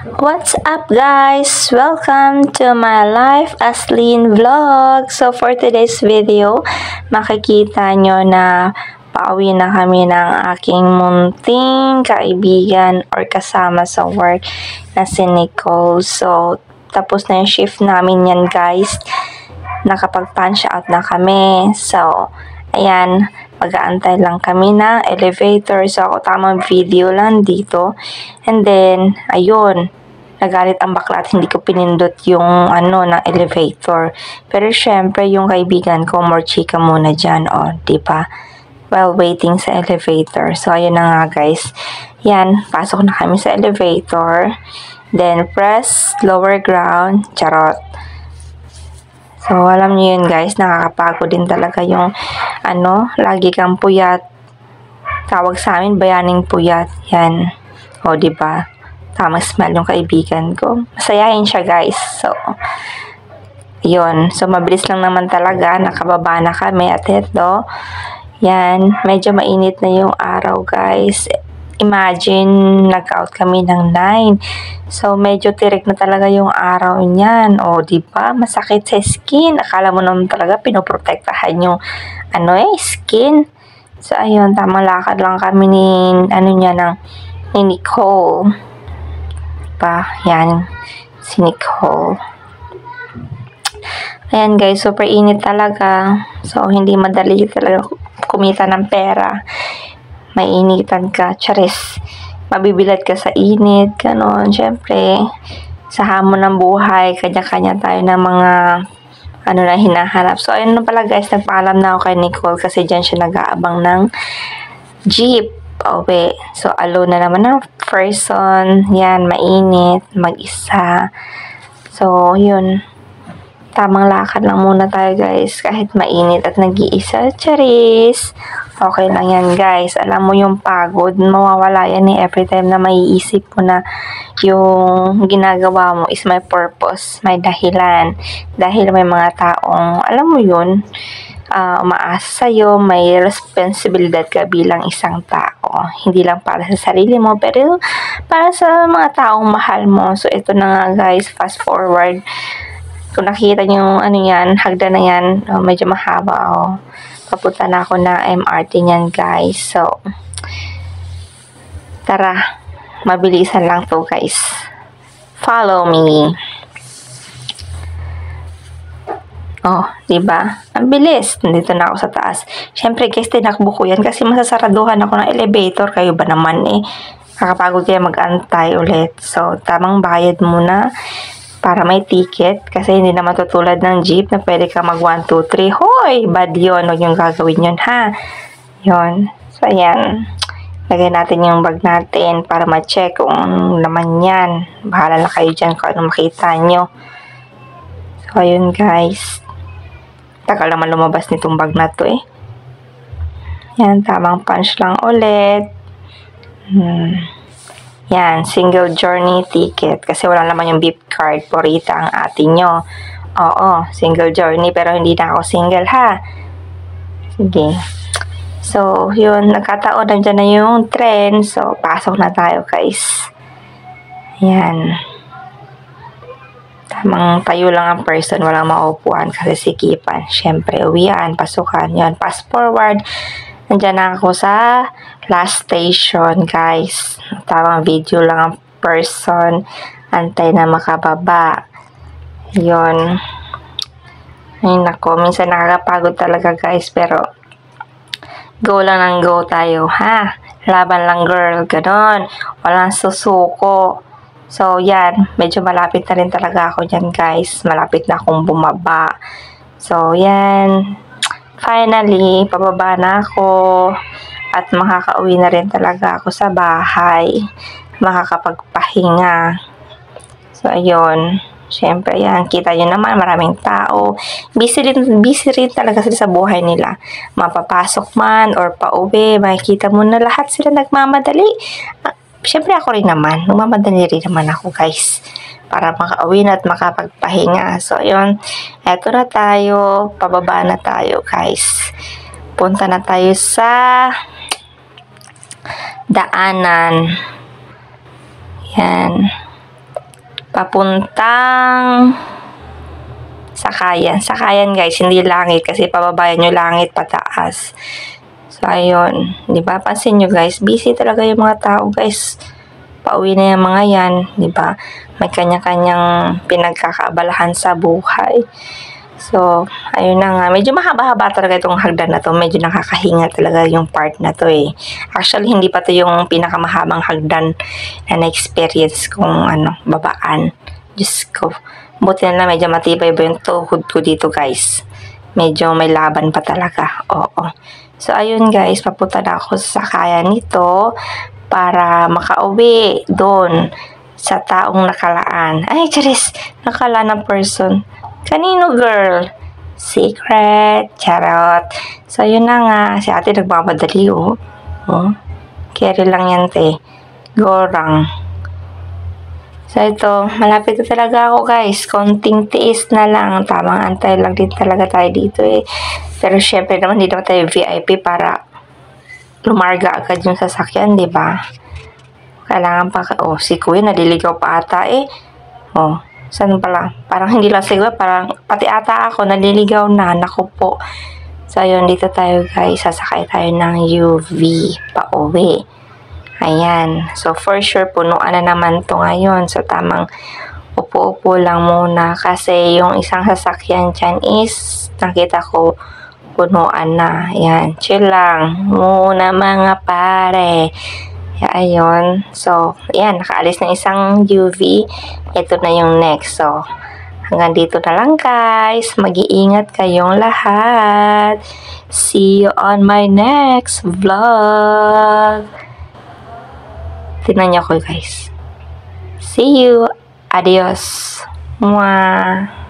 What's up guys? Welcome to my Life as Lean vlog. So for today's video, makikita nyo na pauwi na kami ng aking munting kaibigan or kasama sa work na si Nicole. So tapos na yung shift namin yan guys. Nakapag-punch out na kami. So ayan, mag-aantay lang kami ng elevator. So ako tamang video lang dito. And then, ayun, nagalit ang bakla at hindi ko pinindot yung ng elevator. Pero syempre, yung kaibigan ko, more chika muna dyan, diba? While waiting sa elevator. So, ayun na nga guys. Yan, pasok na kami sa elevator. Then, press lower ground. Charot. So, alam niyo yun guys, nakakapagod din talaga yung lagi kang puyat. Tawag sa amin, bayaning puyat. Yan. Diba? Tamang smile yung kaibigan ko. Masayahin siya guys. So, yun. So, mabilis lang naman talaga. Nakababa na kami at ito. Yan. Medyo mainit na yung araw guys. Imagine, nag-out kami ng 9. So, medyo tirik na talaga yung araw niyan. Diba? Masakit sa skin. Akala mo naman talaga pinoprotektahan yung skin. So, ayun, tamang lakad lang kami ni Nicole. Diba? Yan. Si Nicole. Ayan guys, super init talaga. So, hindi madali talaga kumita ng pera. Mainitan ka, charis. Mabibilad ka sa init, ganon. Siyempre, sa hamon ng buhay, kanya-kanya tayo ng mga na hinahanap. So, ayun na pala guys, nagpaalam na ako kay Nicole kasi dyan siya nag-aabang ng jeep. So, alone na naman ng person. Yan, mainit, mag-isa. So, yun. Tamang lakad lang muna tayo guys. Kahit mainit at nag-iisa. Charis! Okay lang yan guys. Alam mo yung pagod. Mawawala yan every time na maiisip mo na yung ginagawa mo is may purpose. May dahilan. Dahil may mga taong, alam mo yun, umaasa sa'yo, may responsibilidad ka bilang isang tao. Hindi lang para sa sarili mo, pero para sa mga taong mahal mo. So, ito na nga guys, fast forward. Kung nakita nyo yan, hagdan na yan, medyo mahaba. Papunta na ako na MRT niyan guys. So, tara, mabilisan lang to guys. Follow me. Diba? Ang bilis. Nandito na ako sa taas. Siyempre guys, tinakbo ko yan kasi masasaraduhan ako ng elevator. Kayo ba naman nakapagod kayo mag-antay ulit. So, tamang bayad muna para may ticket. Kasi hindi na matutulad ng jeep na pwede ka mag 1, 2, 3. Hoy! Bad yun. Huwag yung gagawin yun, ha? Yun. So, ayan. Lagay natin yung bag natin para ma-check kung naman yan. Bahala na kayo dyan kung ano makita nyo. So, ayun guys. Tagal naman lumabas nitong bag na to Yan, tamang punch lang ulit. Yan, single journey ticket. Kasi wala naman yung beep card. Porita ang atin nyo. Single journey. Pero hindi na ako single, ha? Sige. So, yun. Nagkataon, nandiyan na yung tren. So, pasok na tayo, guys. Yan. Tamang tayo lang ang person, walang maupuan kasi sikipan. Siyempre, uwian, pasukan. Yan, fast forward. Nandiyan na ako sa last station, guys. Tamang video lang ang person. Antay na makababa. Yun. Ay, nako. Minsan nakakapagod talaga, guys. Pero, go lang ng go tayo, ha? Laban lang, girl. Ganon. Walang susuko. So, yan. Medyo malapit na rin talaga ako dyan, guys. Malapit na akong bumaba. So, yan. Finally, pababa na ako. At makakauwi na rin talaga ako sa bahay. Makakapagpahinga. So, ayun. Siyempre, yan. Kita nyo naman, maraming tao. Busy rin talaga sila sa buhay nila. Mapapasok man or pauwi. Makikita mo na lahat sila nagmamadali. Siyempre ako rin naman, lumamadali rin naman ako guys, para makauwi na at makapagpahinga. So yun, eto na tayo, pababa na tayo guys. Punta na tayo sa daanan. Yan. papuntang Sakayan. Sakayan guys, hindi langit kasi pababayan nyo langit pataas. So ayun, 'di ba? Pansin nyo guys, busy talaga yung mga tao guys. Pauwi na yung mga yan, 'di ba? May kanya-kanyang pinagkakaabalahan sa buhay. So, ayun na nga. Medyo mahaba-haba talaga itong hagdan na to. Medyo nakakahinga talaga yung part na to eh. Actually, hindi pa to yung pinakamahabang hagdan na na-experience kong babaan. Diyos ko. Buti na lang medyo matibay ba yung tuhod ko dito guys. Medyo may laban pa talaga. Oo. So, ayun guys. Papunta na ako sa sakayan nito para makauwi doon sa taong nakalaan. Ay, charis! Nakalaan ng person. Kanino, girl? Secret. Charot. So, yun na nga. Si ate nagmamadali, oh. Carry lang yan, te. Gorang. So, ito. Malapit na talaga ako, guys. Konting tiis na lang. Tamang antay lang din talaga tayo dito, eh. Pero, syempre naman, hindi naman tayo VIP para lumarga agad yung sasakyan, di ba? Kailangan pa, si kuya naliligaw pa ata, eh. Saan pala? Parang hindi lang siguro, parang pati ata ako naliligaw na. Naku po. So, ayun, dito tayo guys. Sasakay tayo ng UV pa uwi. Ayan. So, for sure, punuan na naman to ngayon. So, tamang upo-upo lang muna. Kasi yung isang sasakyan dyan is, nakita ko, punuan na. Ayan. Chill lang. Muna mga pare. Ayun. So, ayan. Nakaalis ng isang UV. Ito na yung next. So, hanggang dito na lang guys. Mag-iingat kayong lahat. See you on my next vlog. Tingnan niyo ako guys. See you. Adios. Mwah.